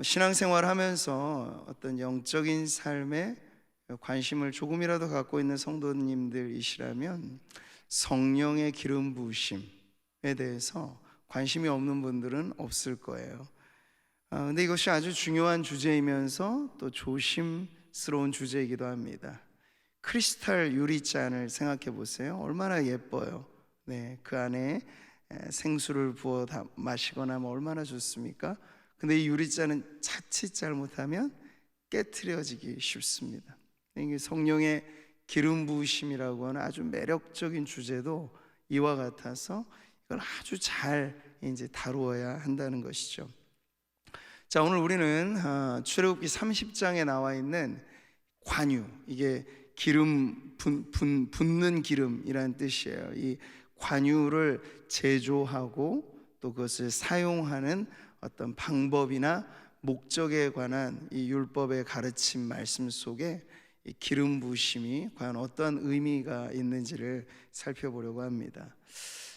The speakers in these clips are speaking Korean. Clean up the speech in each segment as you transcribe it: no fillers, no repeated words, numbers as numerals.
신앙생활 하면서 어떤 영적인 삶에 관심을 조금이라도 갖고 있는 성도님들이시라면 성령의 기름 부으심에 대해서 관심이 없는 분들은 없을 거예요. 근데 이것이 아주 중요한 주제이면서 또 조심스러운 주제이기도 합니다. 크리스탈 유리잔을 생각해 보세요. 얼마나 예뻐요. 네, 그 안에 생수를 부어 마시거나 뭐 얼마나 좋습니까? 근데 이 유리잔은 자칫 잘못하면 깨트려지기 쉽습니다. 이게 성령의 기름 부으심이라고 하는 아주 매력적인 주제도 이와 같아서 이걸 아주 잘 이제 다루어야 한다는 것이죠. 자, 오늘 우리는 출애굽기 30장에 나와 있는 관유, 이게 기름 붓는 기름이라는 뜻이에요. 이 관유를 제조하고 또 그것을 사용하는 어떤 방법이나 목적에 관한 이 율법의 가르침 말씀 속에 이 기름 부으심이 과연 어떤 의미가 있는지를 살펴보려고 합니다.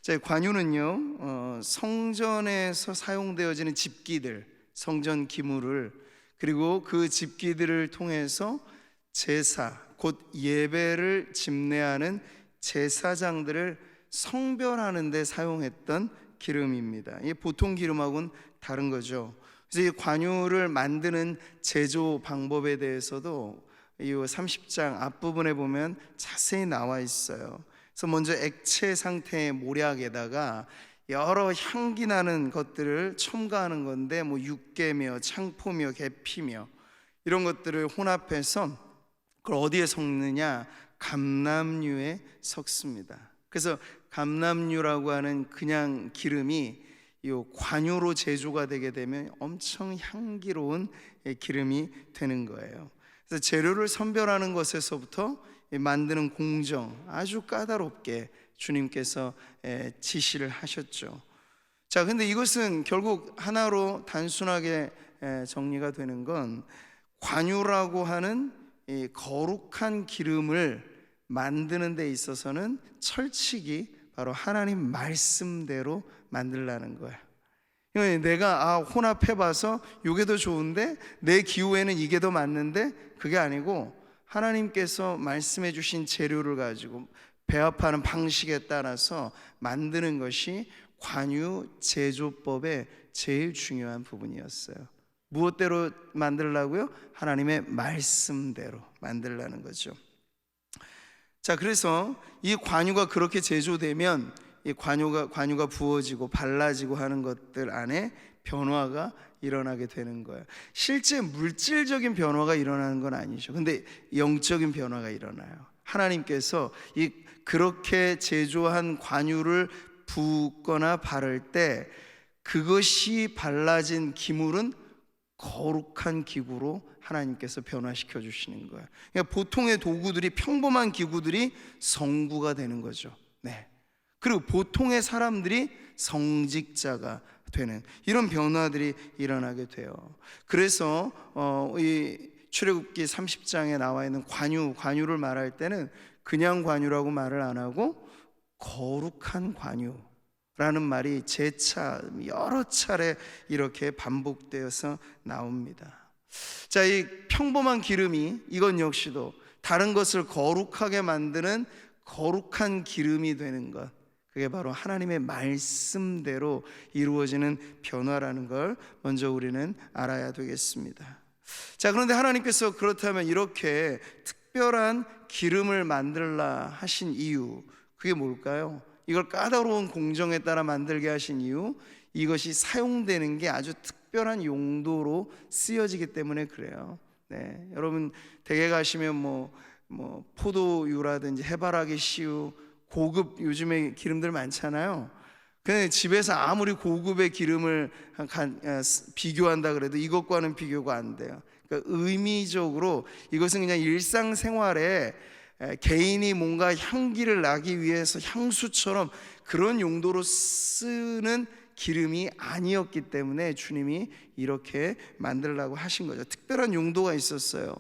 자, 관유는요, 성전에서 사용되어지는 집기들, 성전 기물을, 그리고 그 집기들을 통해서 제사, 곧 예배를 집례하는 제사장들을 성별하는 데 사용했던 기름입니다. 이게 보통 기름하고는 다른 거죠. 그래서 이 관유를 만드는 제조 방법에 대해서도 이 30장 앞부분에 보면 자세히 나와 있어요. 그래서 먼저 액체 상태의 모략에다가 여러 향기 나는 것들을 첨가하는 건데, 뭐 육개며 창포며 계피며 이런 것들을 혼합해서 그걸 어디에 섞느냐? 감람유에 섞습니다. 그래서 감람유라고 하는 그냥 기름이 이 관유로 제조가 되게 되면 엄청 향기로운 기름이 되는 거예요. 그래서 재료를 선별하는 것에서부터 만드는 공정, 아주 까다롭게 주님께서 지시를 하셨죠. 자, 근데 이것은 결국 하나로 단순하게 정리가 되는 건, 관유라고 하는 이 거룩한 기름을 만드는 데 있어서는 철칙이 바로 하나님 말씀대로 만들라는 거예요. 내가 혼합해봐서 이게 더 좋은데, 내 기호에는 이게 더 맞는데, 그게 아니고 하나님께서 말씀해 주신 재료를 가지고 배합하는 방식에 따라서 만드는 것이 관유 제조법의 제일 중요한 부분이었어요. 무엇대로 만들라고요? 하나님의 말씀대로 만들라는 거죠. 자, 그래서 이 관유가 그렇게 제조되면 이 관유가 부어지고 발라지고 하는 것들 안에 변화가 일어나게 되는 거예요. 실제 물질적인 변화가 일어나는 건 아니죠. 근데 영적인 변화가 일어나요. 하나님께서 그렇게 제조한 관유를 붓거나 바를 때 그것이 발라진 기물은 거룩한 기구로 하나님께서 변화시켜 주시는 거예요. 그러니까 보통의 도구들이, 평범한 기구들이 성구가 되는 거죠. 네. 그리고 보통의 사람들이 성직자가 되는 이런 변화들이 일어나게 돼요. 그래서 이 출애굽기 30장에 나와 있는 관유를 말할 때는 그냥 관유라고 말을 안 하고 거룩한 관유라는 말이 재차 여러 차례 이렇게 반복되어서 나옵니다. 자, 이 평범한 기름이, 이건 역시도 다른 것을 거룩하게 만드는 거룩한 기름이 되는 것, 그게 바로 하나님의 말씀대로 이루어지는 변화라는 걸 먼저 우리는 알아야 되겠습니다. 자, 그런데 하나님께서 그렇다면 이렇게 특별한 기름을 만들라 하신 이유, 그게 뭘까요? 이걸 까다로운 공정에 따라 만들게 하신 이유, 이것이 사용되는 게 아주 특별한 용도로 쓰여지기 때문에 그래요. 네, 여러분 댁에 가시면 뭐 포도유라든지 해바라기 씨유, 고급 요즘에 기름들 많잖아요. 근데 집에서 아무리 고급의 기름을 비교한다 그래도 이것과는 비교가 안 돼요. 그러니까 의미적으로 이것은 그냥 일상생활에 개인이 뭔가 향기를 나기 위해서 향수처럼 그런 용도로 쓰는 기름이 아니었기 때문에 주님이 이렇게 만들라고 하신 거죠. 특별한 용도가 있었어요.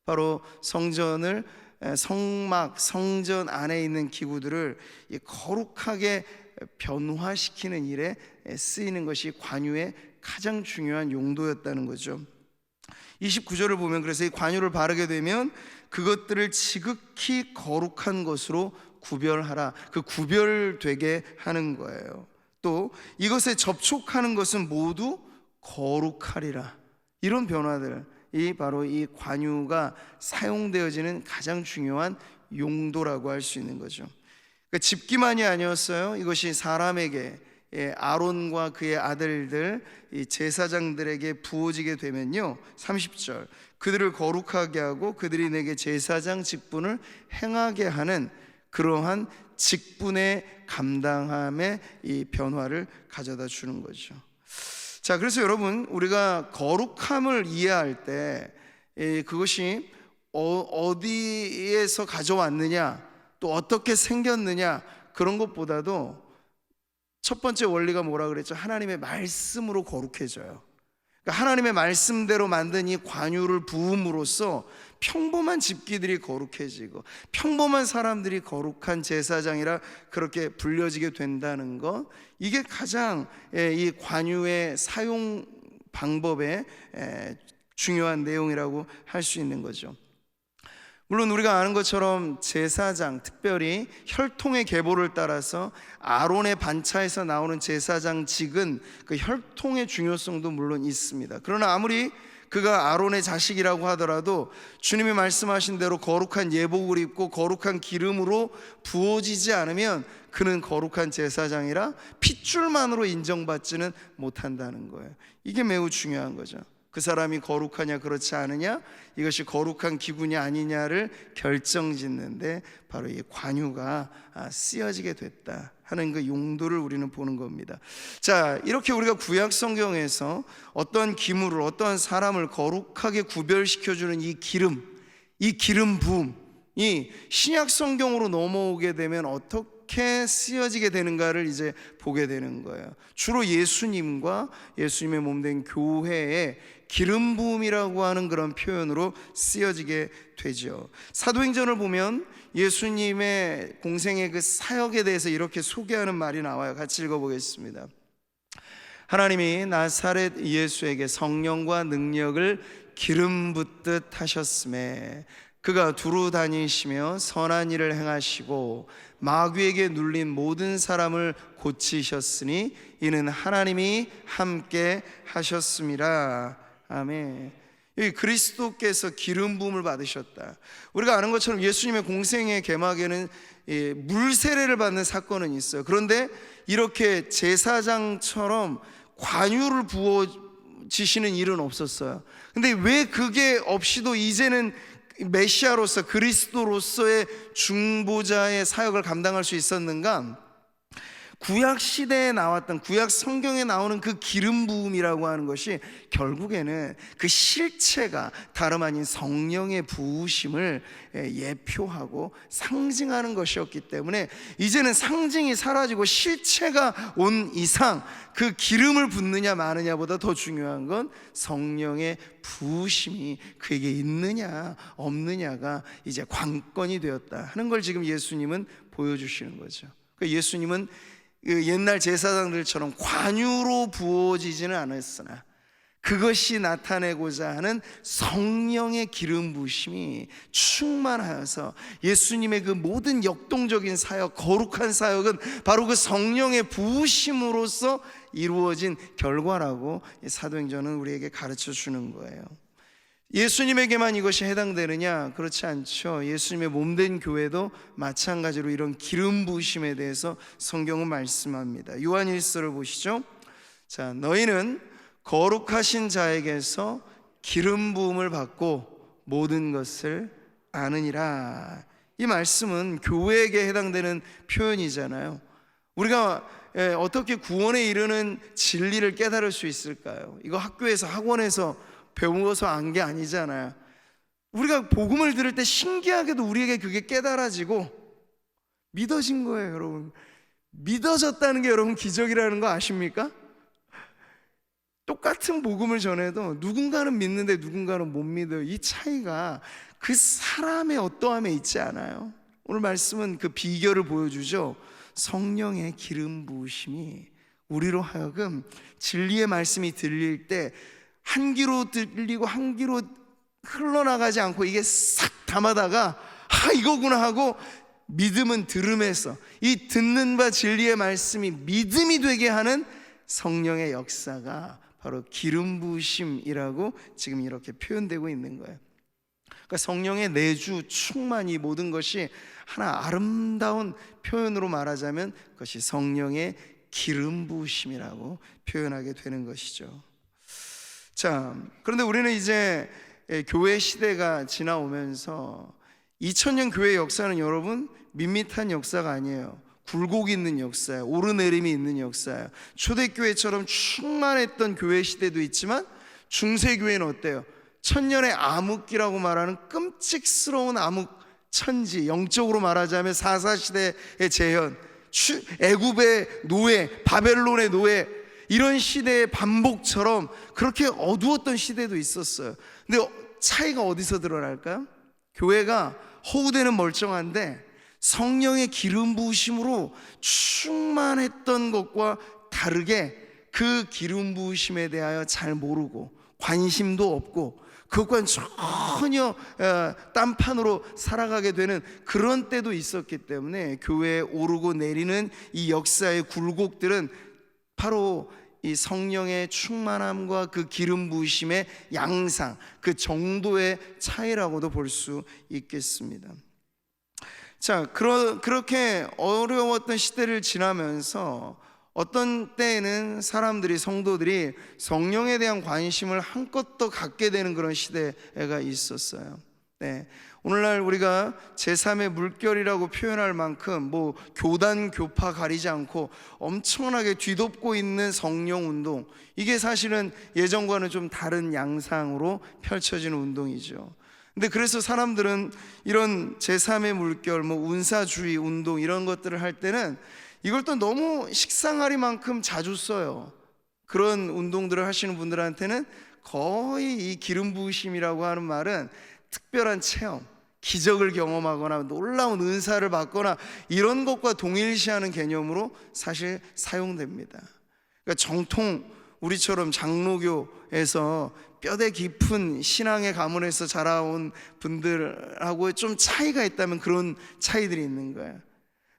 바로 성전을, 성전 안에 있는 기구들을 거룩하게 변화시키는 일에 쓰이는 것이 관유의 가장 중요한 용도였다는 거죠. 29절을 보면 그래서 이 관유를 바르게 되면 그것들을 지극히 거룩한 것으로 구별하라. 그 구별되게 하는 거예요. 또 이것에 접촉하는 것은 모두 거룩하리라. 이런 변화들이 바로 이 관유가 사용되어지는 가장 중요한 용도라고 할 수 있는 거죠. 그러니까 집기만이 아니었어요. 이것이 사람에게, 아론과 그의 아들들, 이 제사장들에게 부어지게 되면요, 30절, 그들을 거룩하게 하고 그들이 내게 제사장 직분을 행하게 하는 그러한 직분의 감당함의 이 변화를 가져다 주는 거죠. 자, 그래서 여러분, 우리가 거룩함을 이해할 때 그것이 어디에서 가져왔느냐, 또 어떻게 생겼느냐, 그런 것보다도 첫 번째 원리가 뭐라 그랬죠? 하나님의 말씀으로 거룩해져요. 그러니까 하나님의 말씀대로 만든 이 관유를 부음으로써 평범한 집기들이 거룩해지고 평범한 사람들이 거룩한 제사장이라 그렇게 불려지게 된다는 것, 이게 가장 이 관유의 사용 방법의 중요한 내용이라고 할 수 있는 거죠. 물론 우리가 아는 것처럼 제사장, 특별히 혈통의 계보를 따라서 아론의 반차에서 나오는 제사장직은 그 혈통의 중요성도 물론 있습니다. 그러나 아무리 그가 아론의 자식이라고 하더라도 주님이 말씀하신 대로 거룩한 예복을 입고 거룩한 기름으로 부어지지 않으면 그는 거룩한 제사장이라 핏줄만으로 인정받지는 못한다는 거예요. 이게 매우 중요한 거죠. 그 사람이 거룩하냐 그렇지 않으냐, 이것이 거룩한 기구냐 아니냐를 결정짓는데 바로 이 관유가 쓰여지게 됐다 하는 그 용도를 우리는 보는 겁니다. 자, 이렇게 우리가 구약 성경에서 어떤 기물을, 어떤 사람을 거룩하게 구별시켜주는 이 기름 부음이 신약 성경으로 넘어오게 되면 어떻게 쓰여지게 되는가를 이제 보게 되는 거예요. 주로 예수님과 예수님의 몸된 교회의 기름 부음이라고 하는 그런 표현으로 쓰여지게 되죠. 사도행전을 보면 예수님의 공생의 그 사역에 대해서 이렇게 소개하는 말이 나와요. 같이 읽어보겠습니다. 하나님이 나사렛 예수에게 성령과 능력을 기름 붓듯 하셨음에 그가 두루 다니시며 선한 일을 행하시고 마귀에게 눌린 모든 사람을 고치셨으니 이는 하나님이 함께 하셨음이라. 아멘. 여기 그리스도께서 기름 부음을 받으셨다. 우리가 아는 것처럼 예수님의 공생의 개막에는 물 세례를 받는 사건은 있어요. 그런데 이렇게 제사장처럼 관유를 부어지시는 일은 없었어요. 근데 왜 그게 없이도 이제는 메시아로서 그리스도로서의 중보자의 사역을 감당할 수 있었는가? 구약 시대에 나왔던, 구약 성경에 나오는 그 기름 부음이라고 하는 것이 결국에는 그 실체가 다름 아닌 성령의 부으심을 예표하고 상징하는 것이었기 때문에 이제는 상징이 사라지고 실체가 온 이상 그 기름을 붓느냐 마느냐보다 더 중요한 건 성령의 부으심이 그에게 있느냐 없느냐가 이제 관건이 되었다 하는 걸 지금 예수님은 보여주시는 거죠. 그러니까 예수님은 옛날 제사장들처럼 관유로 부어지지는 않았으나 그것이 나타내고자 하는 성령의 기름 부으심이 충만하여서 예수님의 그 모든 역동적인 사역, 거룩한 사역은 바로 그 성령의 부으심으로써 이루어진 결과라고 사도행전은 우리에게 가르쳐 주는 거예요. 예수님에게만 이것이 해당되느냐? 그렇지 않죠. 예수님의 몸된 교회도 마찬가지로 이런 기름 부으심에 대해서 성경은 말씀합니다. 요한일서를 보시죠. 자, 너희는 거룩하신 자에게서 기름 부음을 받고 모든 것을 아느니라. 이 말씀은 교회에게 해당되는 표현이잖아요. 우리가 어떻게 구원에 이르는 진리를 깨달을 수 있을까요? 이거 학교에서 학원에서 배워서 안 게 아니잖아요. 우리가 복음을 들을 때 신기하게도 우리에게 그게 깨달아지고 믿어진 거예요. 여러분, 믿어졌다는 게 여러분 기적이라는 거 아십니까? 똑같은 복음을 전해도 누군가는 믿는데 누군가는 못 믿어요. 이 차이가 그 사람의 어떠함에 있지 않아요? 오늘 말씀은 그 비결을 보여주죠. 성령의 기름 부으심이 우리로 하여금 진리의 말씀이 들릴 때 한 귀로 들리고 한 귀로 흘러나가지 않고 이게 싹 담아다가 이거구나 하고 믿음은 들음에서, 이 듣는 바 진리의 말씀이 믿음이 되게 하는 성령의 역사가 바로 기름 부으심이라고 지금 이렇게 표현되고 있는 거예요. 그러니까 성령의 내주 충만, 이 모든 것이 하나 아름다운 표현으로 말하자면 그것이 성령의 기름 부으심이라고 표현하게 되는 것이죠. 자, 그런데 우리는 이제 교회 시대가 지나오면서 2000년 교회 역사는 여러분 밋밋한 역사가 아니에요. 굴곡이 있는 역사예요. 오르내림이 있는 역사예요. 초대교회처럼 충만했던 교회 시대도 있지만 중세교회는 어때요? 천년의 암흑기라고 말하는 끔찍스러운 암흑 천지, 영적으로 말하자면 사사시대의 재현, 애굽의 노예, 바벨론의 노예, 이런 시대의 반복처럼 그렇게 어두웠던 시대도 있었어요. 근데 차이가 어디서 드러날까요? 교회가 허우대는 멀쩡한데 성령의 기름 부으심으로 충만했던 것과 다르게 그 기름 부으심에 대하여 잘 모르고 관심도 없고 그것과는 전혀 딴판으로 살아가게 되는 그런 때도 있었기 때문에 교회에 오르고 내리는 이 역사의 굴곡들은 바로 이 성령의 충만함과 그 기름 부으심의 양상, 그 정도의 차이라고도 볼 수 있겠습니다. 자, 그렇게 어려웠던 시대를 지나면서 어떤 때에는 사람들이, 성도들이 성령에 대한 관심을 한껏 더 갖게 되는 그런 시대가 있었어요. 네. 오늘날 우리가 제3의 물결이라고 표현할 만큼 교단, 교파 가리지 않고 엄청나게 뒤덮고 있는 성령 운동, 이게 사실은 예전과는 좀 다른 양상으로 펼쳐지는 운동이죠. 근데 그래서 사람들은 이런 제3의 물결, 운사주의 운동 이런 것들을 할 때는 이걸 또 너무 식상하리만큼 자주 써요. 그런 운동들을 하시는 분들한테는 거의 이 기름 부으심이라고 하는 말은 특별한 체험, 기적을 경험하거나 놀라운 은사를 받거나 이런 것과 동일시하는 개념으로 사실 사용됩니다. 그러니까 정통 우리처럼 장로교에서 뼈대 깊은 신앙의 가문에서 자라온 분들하고 좀 차이가 있다면 그런 차이들이 있는 거예요.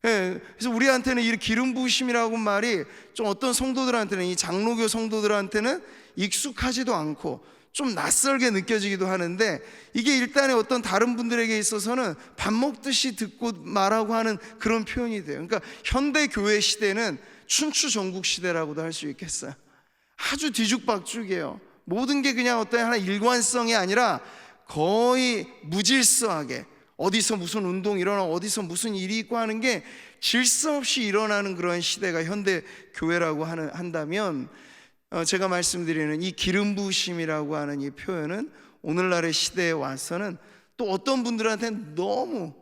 그래서 우리한테는 이 기름 부으심이라고 말이 좀 어떤 성도들한테는, 이 장로교 성도들한테는 익숙하지도 않고 좀 낯설게 느껴지기도 하는데, 이게 일단의 어떤 다른 분들에게 있어서는 밥 먹듯이 듣고 말하고 하는 그런 표현이 돼요. 그러니까 현대 교회 시대는 춘추 전국 시대라고도 할 수 있겠어요. 아주 뒤죽박죽이에요. 모든 게 그냥 어떤 하나 일관성이 아니라 거의 무질서하게 어디서 무슨 운동 일어나, 어디서 무슨 일이 있고 하는 게 질서 없이 일어나는 그런 시대가 현대 교회라고 한다면, 제가 말씀드리는 이 기름 부으심이라고 하는 이 표현은 오늘날의 시대에 와서는 또 어떤 분들한테는 너무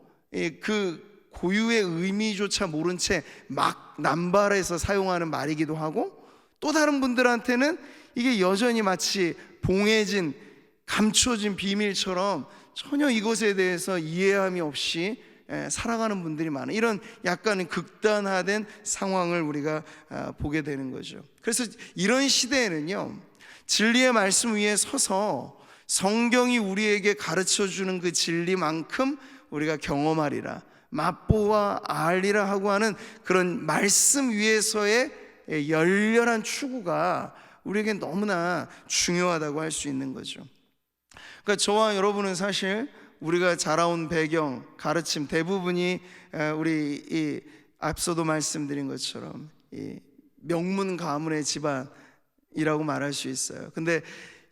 그 고유의 의미조차 모른 채 막 남발해서 사용하는 말이기도 하고, 또 다른 분들한테는 이게 여전히 마치 봉해진, 감춰진 비밀처럼 전혀 이것에 대해서 이해함이 없이 살아가는 분들이 많아요. 이런 약간 극단화된 상황을 우리가 보게 되는 거죠. 그래서 이런 시대에는요, 진리의 말씀 위에 서서 성경이 우리에게 가르쳐주는 그 진리만큼 우리가 경험하리라, 맛보아 알리라 하고 하는 그런 말씀 위에서의 열렬한 추구가 우리에게 너무나 중요하다고 할 수 있는 거죠. 그러니까 저와 여러분은 사실 우리가 자라온 배경, 가르침 대부분이 우리 이 앞서도 말씀드린 것처럼 이 명문 가문의 집안이라고 말할 수 있어요. 근데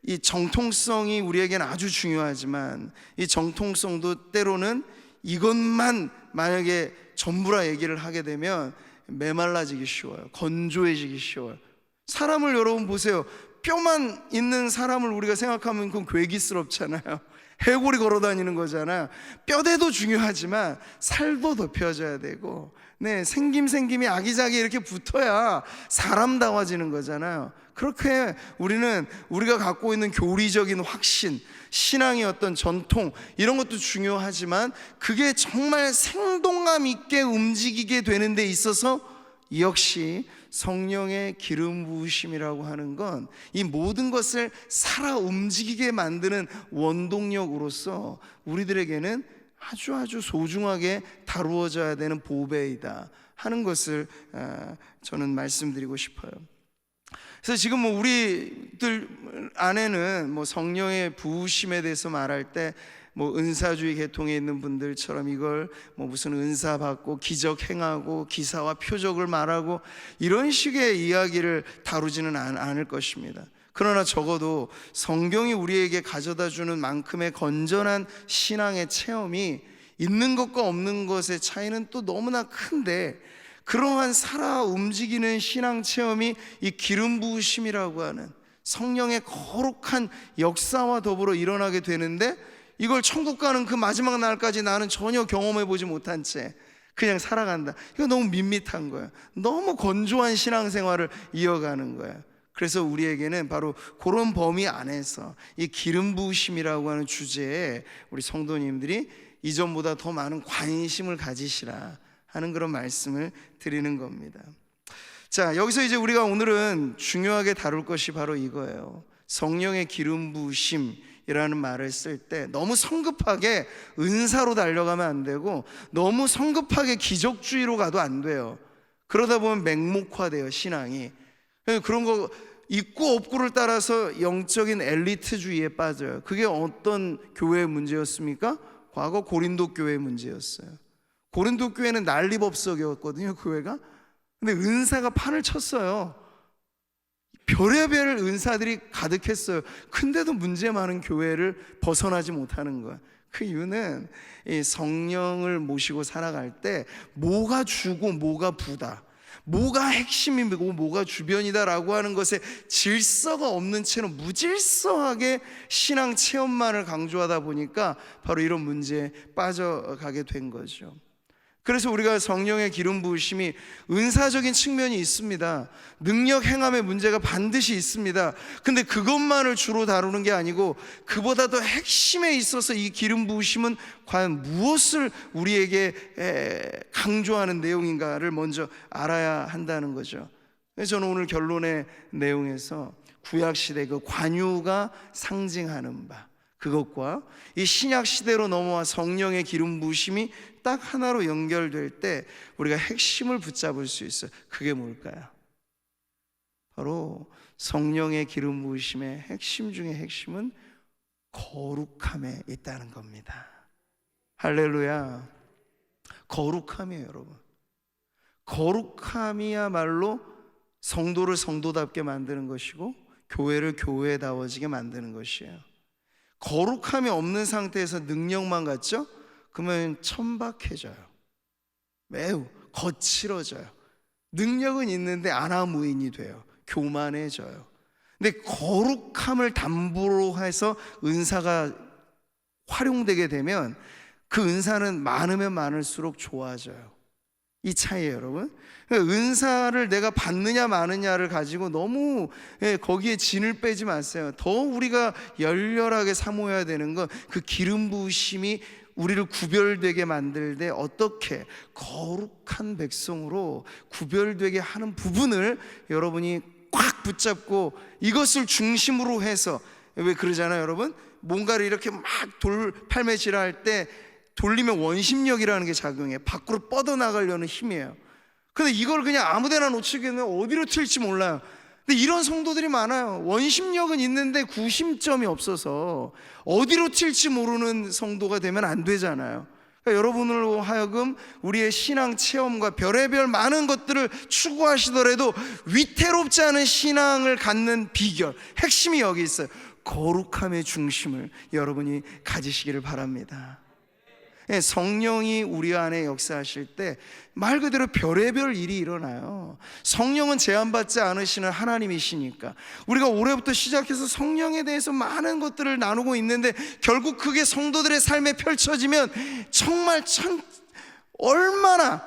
이 정통성이 우리에게는 아주 중요하지만, 이 정통성도 때로는 이것만 만약에 전부라 얘기를 하게 되면 메말라지기 쉬워요. 건조해지기 쉬워요. 사람을 여러분 보세요. 뼈만 있는 사람을 우리가 생각하면 그건 괴기스럽잖아요. 해골이 걸어다니는 거잖아요. 뼈대도 중요하지만 살도 덮여져야 되고, 생김이 아기자기 이렇게 붙어야 사람다워지는 거잖아요. 그렇게 우리는 우리가 갖고 있는 교리적인 확신, 신앙의 어떤 전통 이런 것도 중요하지만, 그게 정말 생동감 있게 움직이게 되는 데 있어서 역시 성령의 기름 부으심이라고 하는 건 이 모든 것을 살아 움직이게 만드는 원동력으로서 우리들에게는 아주 소중하게 다루어져야 되는 보배이다 하는 것을 저는 말씀드리고 싶어요. 그래서 지금 우리들 안에는 성령의 부으심에 대해서 말할 때 은사주의 계통에 있는 분들처럼 이걸 무슨 은사 받고 기적 행하고 기사와 표적을 말하고 이런 식의 이야기를 다루지는 않을 것입니다. 그러나 적어도 성경이 우리에게 가져다 주는 만큼의 건전한 신앙의 체험이 있는 것과 없는 것의 차이는 또 너무나 큰데, 그러한 살아 움직이는 신앙 체험이 이 기름 부으심이라고 하는 성령의 거룩한 역사와 더불어 일어나게 되는데, 이걸 천국 가는 그 마지막 날까지 나는 전혀 경험해 보지 못한 채 그냥 살아간다. 이거 너무 밋밋한 거야. 너무 건조한 신앙생활을 이어가는 거야. 그래서 우리에게는 바로 그런 범위 안에서 이 기름 부으심이라고 하는 주제에 우리 성도님들이 이전보다 더 많은 관심을 가지시라 하는 그런 말씀을 드리는 겁니다. 자, 여기서 이제 우리가 오늘은 중요하게 다룰 것이 바로 이거예요. 성령의 기름 부으심이라는 말을 쓸 때 너무 성급하게 은사로 달려가면 안 되고, 너무 성급하게 기적주의로 가도 안 돼요. 그러다 보면 맹목화돼요, 신앙이. 그런 거 있고 없고를 따라서 영적인 엘리트주의에 빠져요. 그게 어떤 교회의 문제였습니까? 과거 고린도 교회의 문제였어요. 고린도 교회는 난리법석이었거든요, 교회가. 근데 은사가 판을 쳤어요. 별의별 은사들이 가득했어요. 근데도 문제 많은 교회를 벗어나지 못하는 거야. 그 이유는 이 성령을 모시고 살아갈 때 뭐가 주고 뭐가 부다, 뭐가 핵심이고 뭐가 주변이다라고 하는 것에 질서가 없는 채로 무질서하게 신앙 체험만을 강조하다 보니까 바로 이런 문제에 빠져가게 된 거죠. 그래서 우리가 성령의 기름 부으심이 은사적인 측면이 있습니다. 능력 행함의 문제가 반드시 있습니다. 근데 그것만을 주로 다루는 게 아니고, 그보다 더 핵심에 있어서 이 기름 부으심은 과연 무엇을 우리에게 강조하는 내용인가를 먼저 알아야 한다는 거죠. 그래서 저는 오늘 결론의 내용에서 구약시대 그 관유가 상징하는 바, 그것과 이 신약시대로 넘어와 성령의 기름 부으심이 딱 하나로 연결될 때 우리가 핵심을 붙잡을 수 있어요. 그게 뭘까요? 바로 성령의 기름 부으심의 핵심 중에 핵심은 거룩함에 있다는 겁니다. 할렐루야. 거룩함이에요, 여러분. 거룩함이야말로 성도를 성도답게 만드는 것이고 교회를 교회다워지게 만드는 것이에요. 거룩함이 없는 상태에서 능력만 갖죠? 그러면 천박해져요. 매우 거칠어져요. 능력은 있는데 아나무인이 돼요. 교만해져요. 근데 거룩함을 담보로 해서 은사가 활용되게 되면 그 은사는 많으면 많을수록 좋아져요. 이 차이예요, 여러분. 은사를 내가 받느냐 마느냐를 가지고 너무 거기에 진을 빼지 마세요. 더 우리가 열렬하게 사모해야 되는 건 그 기름 부으심이 우리를 구별되게 만들 때 어떻게 거룩한 백성으로 구별되게 하는 부분을 여러분이 꽉 붙잡고 이것을 중심으로 해서, 왜 그러잖아요, 여러분? 뭔가를 이렇게 막 팔매질을 할 때 돌리면 원심력이라는 게 작용해. 밖으로 뻗어나가려는 힘이에요. 근데 이걸 그냥 아무데나 놓치게 되면 어디로 튈지 몰라요. 근데 이런 성도들이 많아요. 원심력은 있는데 구심점이 없어서 어디로 튈지 모르는 성도가 되면 안 되잖아요. 그러니까 여러분으로 하여금 우리의 신앙 체험과 별의별 많은 것들을 추구하시더라도 위태롭지 않은 신앙을 갖는 비결, 핵심이 여기 있어요. 거룩함의 중심을 여러분이 가지시기를 바랍니다. 성령이 우리 안에 역사하실 때 말 그대로 별의별 일이 일어나요. 성령은 제한받지 않으시는 하나님이시니까 우리가 올해부터 시작해서 성령에 대해서 많은 것들을 나누고 있는데, 결국 그게 성도들의 삶에 펼쳐지면 정말 얼마나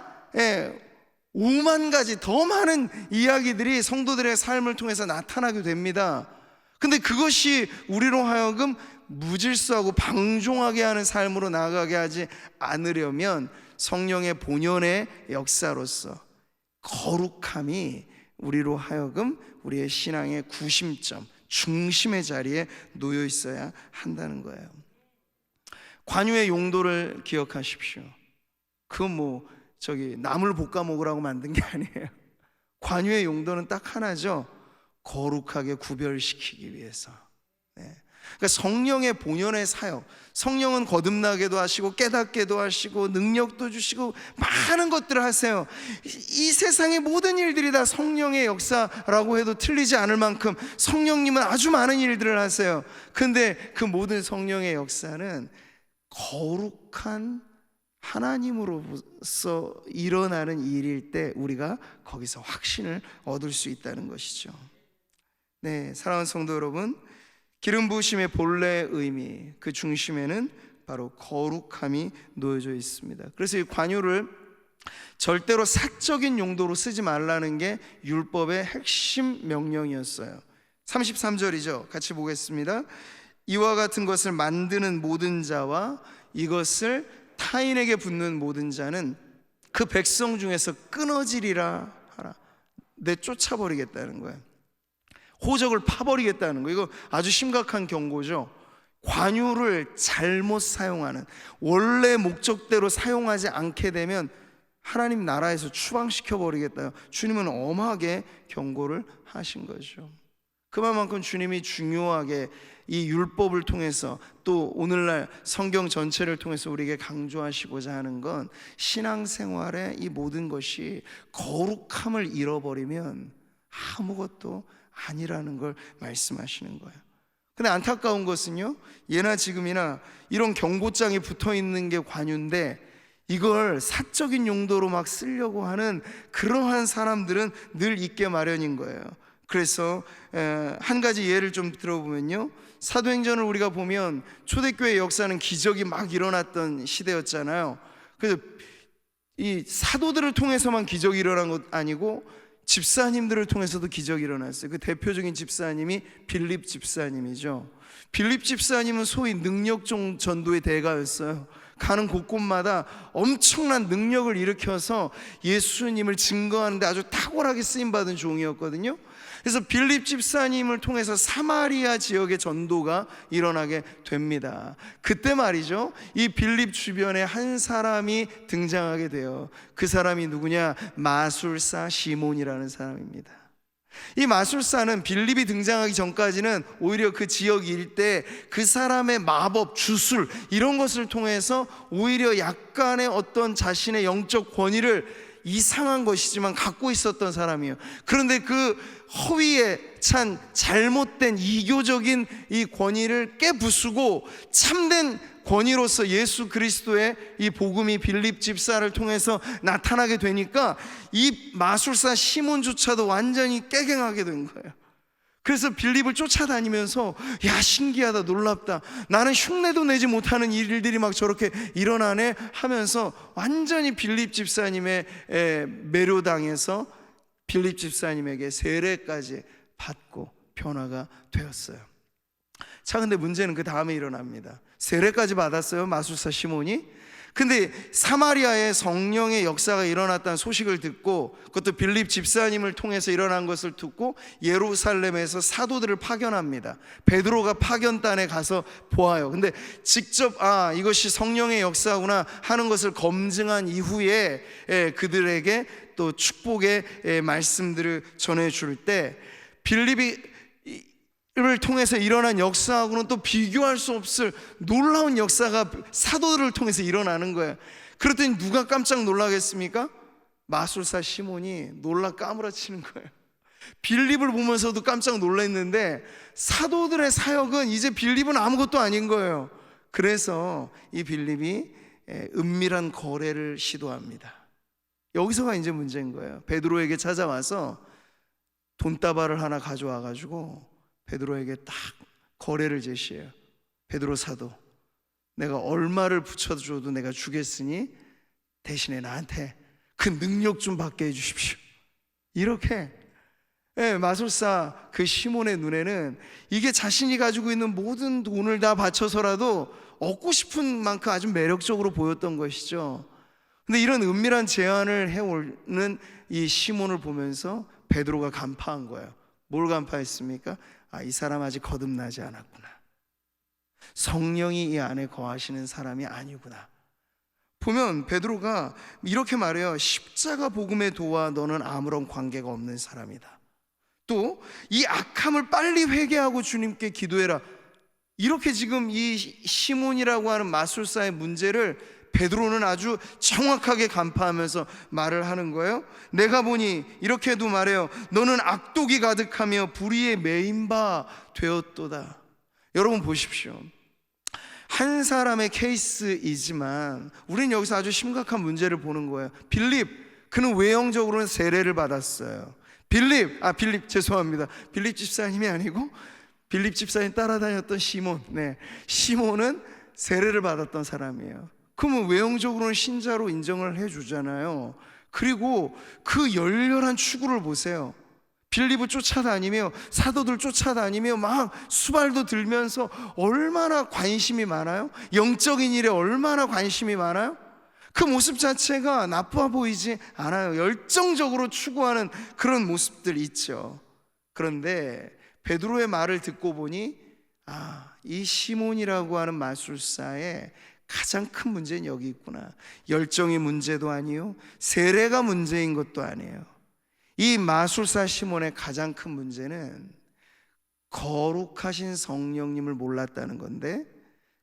5만 가지 더 많은 이야기들이 성도들의 삶을 통해서 나타나게 됩니다. 근데 그것이 우리로 하여금 무질서하고 방종하게 하는 삶으로 나아가게 하지 않으려면 성령의 본연의 역사로서 거룩함이 우리로 하여금 우리의 신앙의 구심점, 중심의 자리에 놓여 있어야 한다는 거예요. 관유의 용도를 기억하십시오. 그건 나물 볶아 먹으라고 만든 게 아니에요. 관유의 용도는 딱 하나죠. 거룩하게 구별시키기 위해서. 그러니까 성령의 본연의 사역, 성령은 거듭나게도 하시고 깨닫게도 하시고 능력도 주시고 많은 것들을 하세요. 이 세상의 모든 일들이 다 성령의 역사라고 해도 틀리지 않을 만큼 성령님은 아주 많은 일들을 하세요. 근데 그 모든 성령의 역사는 거룩한 하나님으로서 일어나는 일일 때 우리가 거기서 확신을 얻을 수 있다는 것이죠. 네, 사랑하는 성도 여러분, 기름 부으심의 본래 의미, 그 중심에는 바로 거룩함이 놓여져 있습니다. 그래서 이 관유를 절대로 사적인 용도로 쓰지 말라는 게 율법의 핵심 명령이었어요. 33절이죠. 같이 보겠습니다. 이와 같은 것을 만드는 모든 자와 이것을 타인에게 붓는 모든 자는 그 백성 중에서 끊어지리라 하라. 내쫓아버리겠다는 거예요. 호적을 파버리겠다는 거. 이거 아주 심각한 경고죠. 관유를 잘못 사용하는, 원래 목적대로 사용하지 않게 되면 하나님 나라에서 추방시켜 버리겠다. 주님은 엄하게 경고를 하신 거죠. 그만큼 주님이 중요하게 이 율법을 통해서 또 오늘날 성경 전체를 통해서 우리에게 강조하시고자 하는 건 신앙생활의 이 모든 것이 거룩함을 잃어버리면 아무것도 아니라는 걸 말씀하시는 거예요. 근데 안타까운 것은요, 예나 지금이나 이런 경고장이 붙어 있는 게 관유인데 이걸 사적인 용도로 막 쓰려고 하는 그러한 사람들은 늘 있게 마련인 거예요. 그래서 한 가지 예를 좀 들어보면요, 사도행전을 우리가 보면 초대교회 역사는 기적이 막 일어났던 시대였잖아요. 그래서 이 사도들을 통해서만 기적이 일어난 것 아니고 집사님들을 통해서도 기적이 일어났어요. 그 대표적인 집사님이 빌립 집사님이죠. 빌립 집사님은 소위 능력종 전도의 대가였어요. 가는 곳곳마다 엄청난 능력을 일으켜서 예수님을 증거하는데 아주 탁월하게 쓰임받은 종이었거든요. 그래서 빌립 집사님을 통해서 사마리아 지역의 전도가 일어나게 됩니다. 그때 말이죠, 이 빌립 주변에 한 사람이 등장하게 돼요. 그 사람이 누구냐? 마술사 시몬이라는 사람입니다. 이 마술사는 빌립이 등장하기 전까지는 오히려 그 지역 일대 그 사람의 마법, 주술 이런 것을 통해서 오히려 약간의 어떤 자신의 영적 권위를 이상한 것이지만 갖고 있었던 사람이에요. 그런데 그 허위에 찬 잘못된 이교적인 이 권위를 깨부수고 참된 권위로서 예수 그리스도의 이 복음이 빌립 집사를 통해서 나타나게 되니까 이 마술사 시몬조차도 완전히 깨갱하게 된 거예요. 그래서 빌립을 쫓아다니면서 야, 신기하다, 놀랍다, 나는 흉내도 내지 못하는 일들이 막 저렇게 일어나네 하면서 완전히 빌립 집사님의 매료당해서 빌립 집사님에게 세례까지 받고 변화가 되었어요. 자, 근데 문제는 그 다음에 일어납니다. 세례까지 받았어요, 마술사 시몬이. 근데 사마리아에 성령의 역사가 일어났다는 소식을 듣고, 그것도 빌립 집사님을 통해서 일어난 것을 듣고 예루살렘에서 사도들을 파견합니다. 베드로가 파견단에 가서 보아요. 근데 직접 이것이 성령의 역사구나 하는 것을 검증한 이후에 그들에게 또 축복의 말씀들을 전해줄 때 빌립이 를 통해서 일어난 역사하고는 또 비교할 수 없을 놀라운 역사가 사도들을 통해서 일어나는 거예요. 그랬더니 누가 깜짝 놀라겠습니까? 마술사 시몬이 놀라 까무라치는 거예요. 빌립을 보면서도 깜짝 놀랐는데 사도들의 사역은 이제 빌립은 아무것도 아닌 거예요. 그래서 이 빌립이 은밀한 거래를 시도합니다. 여기서가 이제 문제인 거예요. 베드로에게 찾아와서 돈다발을 하나 가져와 가지고 베드로에게 딱 거래를 제시해요. 베드로 사도, 내가 얼마를 붙여줘도 내가 주겠으니 대신에 나한테 그 능력 좀 받게 해주십시오. 이렇게 마술사 그 시몬의 눈에는 이게 자신이 가지고 있는 모든 돈을 다 바쳐서라도 얻고 싶은 만큼 아주 매력적으로 보였던 것이죠. 근데 이런 은밀한 제안을 해오는 이 시몬을 보면서 베드로가 간파한 거예요. 뭘 간파했습니까? 이 사람 아직 거듭나지 않았구나. 성령이 이 안에 거하시는 사람이 아니구나. 보면 베드로가 이렇게 말해요. 십자가 복음의 도와 너는 아무런 관계가 없는 사람이다. 또 이 악함을 빨리 회개하고 주님께 기도해라. 이렇게 지금 이 시몬이라고 하는 마술사의 문제를 베드로는 아주 정확하게 간파하면서 말을 하는 거예요. 내가 보니 이렇게도 말해요. 너는 악독이 가득하며 불의에 매인 바 되었도다. 여러분 보십시오. 한 사람의 케이스이지만 우리는 여기서 아주 심각한 문제를 보는 거예요. 빌립, 그는 외형적으로는 세례를 받았어요. 빌립 죄송합니다. 빌립 집사님이 아니고 빌립 집사님 따라다녔던 시몬. 시몬은 세례를 받았던 사람이에요. 그러면 외형적으로는 신자로 인정을 해주잖아요. 그리고 그 열렬한 추구를 보세요. 빌립을 쫓아다니며 사도들 쫓아다니며 막 수발도 들면서 얼마나 관심이 많아요? 영적인 일에 얼마나 관심이 많아요? 그 모습 자체가 나빠 보이지 않아요. 열정적으로 추구하는 그런 모습들 있죠. 그런데 베드로의 말을 듣고 보니 이 시몬이라고 하는 마술사의 가장 큰 문제는 여기 있구나. 열정이 문제도 아니요, 세례가 문제인 것도 아니에요. 이 마술사 시몬의 가장 큰 문제는 거룩하신 성령님을 몰랐다는 건데,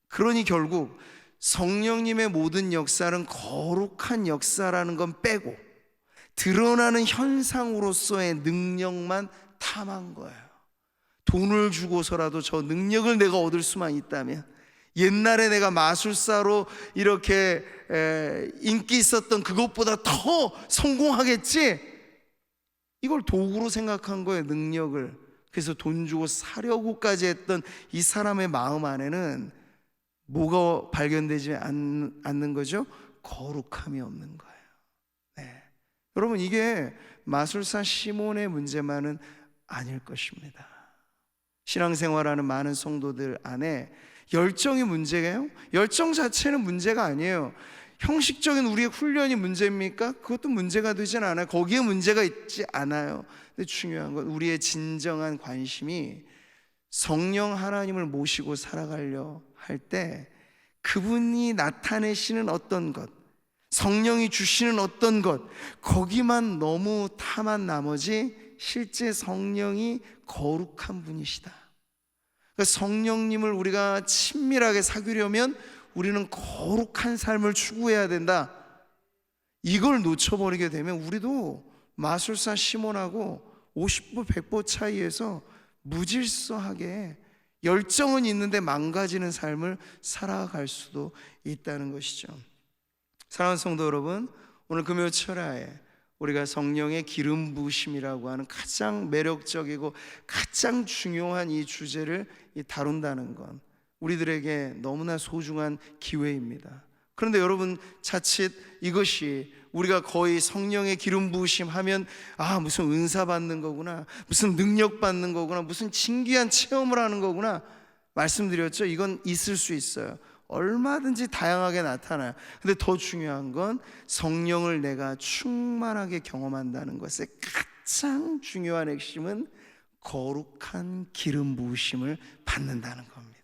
그러니 결국 성령님의 모든 역사는 거룩한 역사라는 건 빼고 드러나는 현상으로서의 능력만 탐한 거예요. 돈을 주고서라도 저 능력을 내가 얻을 수만 있다면, 옛날에 내가 마술사로 이렇게 인기 있었던 그것보다 더 성공하겠지, 이걸 도구로 생각한 거예요, 능력을. 그래서 돈 주고 사려고까지 했던 이 사람의 마음 안에는 뭐가 발견되지 않는 거죠? 거룩함이 없는 거예요. 여러분, 이게 마술사 시몬의 문제만은 아닐 것입니다. 신앙생활하는 많은 성도들 안에 열정이 문제예요? 열정 자체는 문제가 아니에요. 형식적인 우리의 훈련이 문제입니까? 그것도 문제가 되진 않아요. 거기에 문제가 있지 않아요. 근데 중요한 건 우리의 진정한 관심이 성령 하나님을 모시고 살아가려 할 때 그분이 나타내시는 어떤 것, 성령이 주시는 어떤 것, 거기만 너무 탐한 나머지 실제 성령이 거룩한 분이시다. 그러니까 성령님을 우리가 친밀하게 사귀려면 우리는 거룩한 삶을 추구해야 된다. 이걸 놓쳐버리게 되면 우리도 마술사 시몬하고 50보 100보 차이에서 무질서하게 열정은 있는데 망가지는 삶을 살아갈 수도 있다는 것이죠. 사랑하는 성도 여러분, 오늘 금요 철야에 우리가 성령의 기름 부으심이라고 하는 가장 매력적이고 가장 중요한 이 주제를 다룬다는 건 우리들에게 너무나 소중한 기회입니다. 그런데 여러분, 자칫 이것이 우리가 거의 성령의 기름 부으심 하면 무슨 은사 받는 거구나, 무슨 능력 받는 거구나, 무슨 신기한 체험을 하는 거구나 말씀드렸죠. 이건 있을 수 있어요. 얼마든지 다양하게 나타나요. 근데 더 중요한 건 성령을 내가 충만하게 경험한다는 것의 가장 중요한 핵심은 거룩한 기름 부으심을 받는다는 겁니다.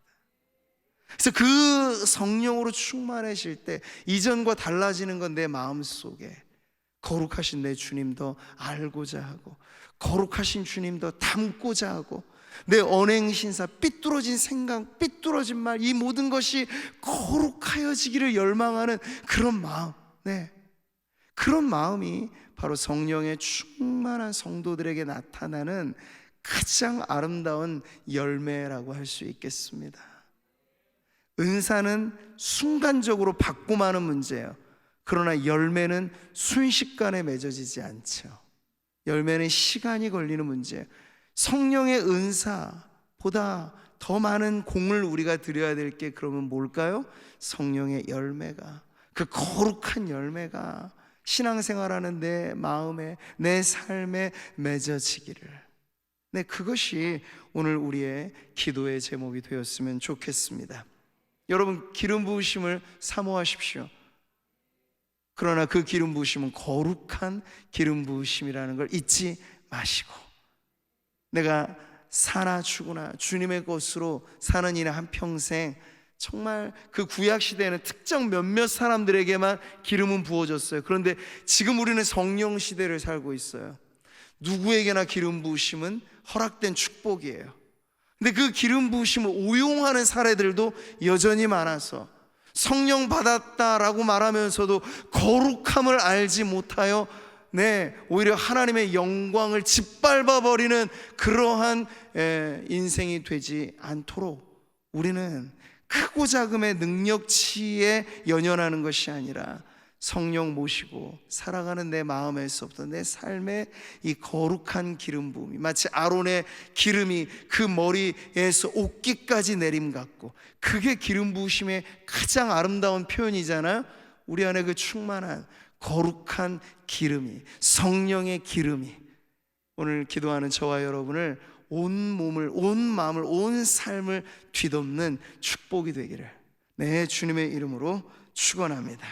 그래서 그 성령으로 충만해질 때 이전과 달라지는 건 내 마음속에 거룩하신 내 주님 더 알고자 하고, 거룩하신 주님 더 닮고자 하고, 내 언행신사, 삐뚤어진 생각, 삐뚤어진 말, 이 모든 것이 거룩하여지기를 열망하는 그런 마음, 그런 마음이 바로 성령의 충만한 성도들에게 나타나는 가장 아름다운 열매라고 할 수 있겠습니다. 은사는 순간적으로 받고 마는 문제예요. 그러나 열매는 순식간에 맺어지지 않죠. 열매는 시간이 걸리는 문제예요. 성령의 은사보다 더 많은 공을 우리가 드려야 될 게 그러면 뭘까요? 성령의 열매가, 그 거룩한 열매가 신앙생활하는 내 마음에, 내 삶에 맺어지기를. 그것이 오늘 우리의 기도의 제목이 되었으면 좋겠습니다. 여러분, 기름 부으심을 사모하십시오. 그러나 그 기름 부으심은 거룩한 기름 부으심이라는 걸 잊지 마시고 내가 사나 죽으나 주님의 것으로 사는 이는 한평생, 정말 그 구약 시대에는 특정 몇몇 사람들에게만 기름은 부어졌어요. 그런데 지금 우리는 성령 시대를 살고 있어요. 누구에게나 기름 부으심은 허락된 축복이에요. 근데 그 기름 부으심을 오용하는 사례들도 여전히 많아서 성령 받았다라고 말하면서도 거룩함을 알지 못하여 오히려 하나님의 영광을 짓밟아 버리는 그러한 인생이 되지 않도록 우리는 크고 작음의 능력치에 연연하는 것이 아니라 성령 모시고 살아가는 내 마음에서부터 내 삶의 이 거룩한 기름 부음이 마치 아론의 기름이 그 머리에서 옷깃까지 내림 같고, 그게 기름 부으심의 가장 아름다운 표현이잖아요. 우리 안에 그 충만한 거룩한 기름이, 성령의 기름이 오늘 기도하는 저와 여러분을 온 몸을, 온 마음을, 온 삶을 뒤덮는 축복이 되기를 주님의 이름으로 축원합니다.